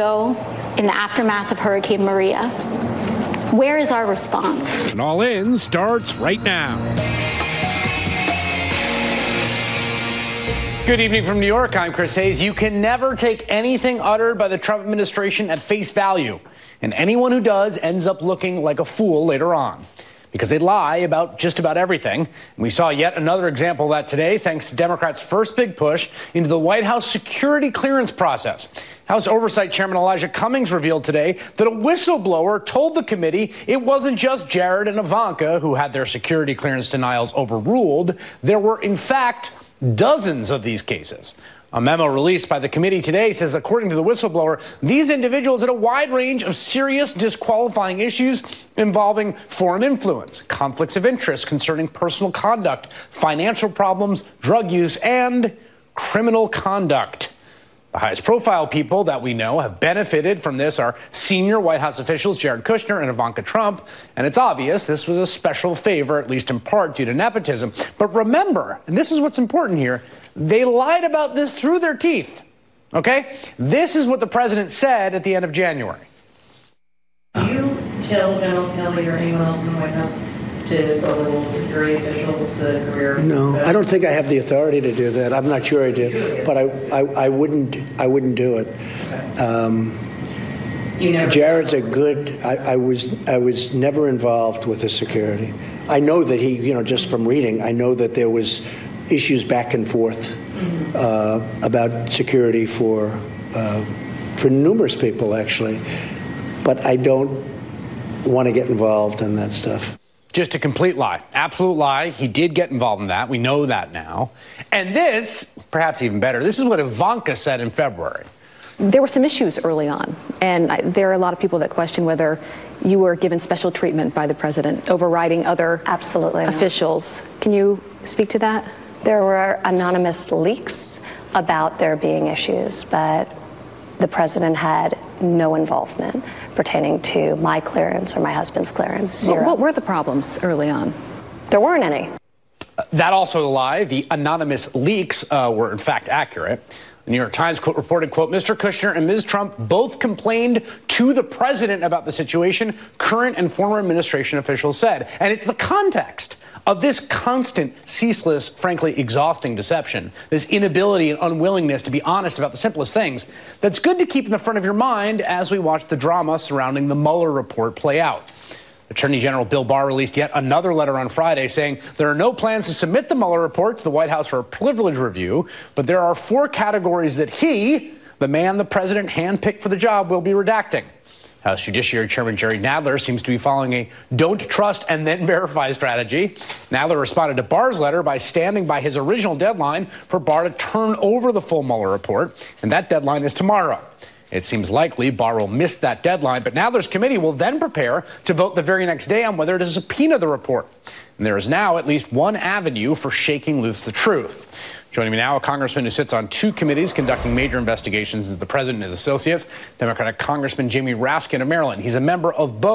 ago in the aftermath of Hurricane Maria. Where is our response? And All In starts right now. Good evening from New York. I'm Chris Hayes. You can never take anything uttered by the Trump administration at face value. And anyone who does ends up looking like a fool later on, because they lie about just about everything. And we saw yet another example of that today, thanks to Democrats' first big push into the White House security clearance process. House Oversight Chairman Elijah Cummings revealed today that a whistleblower told the committee it wasn't just Jared and Ivanka who had their security clearance denials overruled. There were, in fact, dozens of these cases. A memo released by the committee today says, according to the whistleblower, these individuals had a wide range of serious disqualifying issues involving foreign influence, conflicts of interest concerning personal conduct, financial problems, drug use, and criminal conduct. The highest profile people that we know have benefited from this are senior White House officials Jared Kushner and Ivanka Trump. And it's obvious this was a special favor, at least in part due to nepotism. But remember, and this is what's important here, they lied about this through their teeth. OK, this is what the president said at the end of January. Do you tell General Kelly or anyone else in the White House to overrule security officials, the career? No, I don't think I have the authority to do that. I'm not sure I do, but I wouldn't do it. Jared's a good. I was never involved with his security. I know that he, just from reading, I know that there was issues back and forth about security for numerous people, actually, but I don't want to get involved in that stuff. Just a complete lie. Absolute lie. He did get involved in that. We know that now. And this, perhaps even better, this is what Ivanka said in February. There were some issues early on, and there are a lot of people that question whether you were given special treatment by the president, overriding other officials. Can you speak to that? There were anonymous leaks about there being issues, but the president had no involvement pertaining to my clearance or my husband's clearance. Zero. What were the problems early on? There weren't any. That also a lie. The anonymous leaks were in fact accurate. The New York Times reported, quote, Mr. Kushner and Ms. Trump both complained to the president about the situation, current and former administration officials said. And it's the context of this constant, ceaseless, frankly, exhausting deception, this inability and unwillingness to be honest about the simplest things, that's good to keep in the front of your mind as we watch the drama surrounding the Mueller report play out. Attorney General Bill Barr released yet another letter on Friday saying there are no plans to submit the Mueller report to the White House for a privilege review, but there are 4 categories that he, the man the president handpicked for the job, will be redacting. House Judiciary Chairman Jerry Nadler seems to be following a don't trust and then verify strategy. Nadler responded to Barr's letter by standing by his original deadline for Barr to turn over the full Mueller report, and that deadline is tomorrow. It seems likely Barr will miss that deadline, but Nadler's committee will then prepare to vote the very next day on whether to subpoena the report. And there is now at least one avenue for shaking loose the truth. Joining me now, a congressman who sits on 2 committees conducting major investigations into the president and his associates, Democratic Congressman Jamie Raskin of Maryland. He's a member of both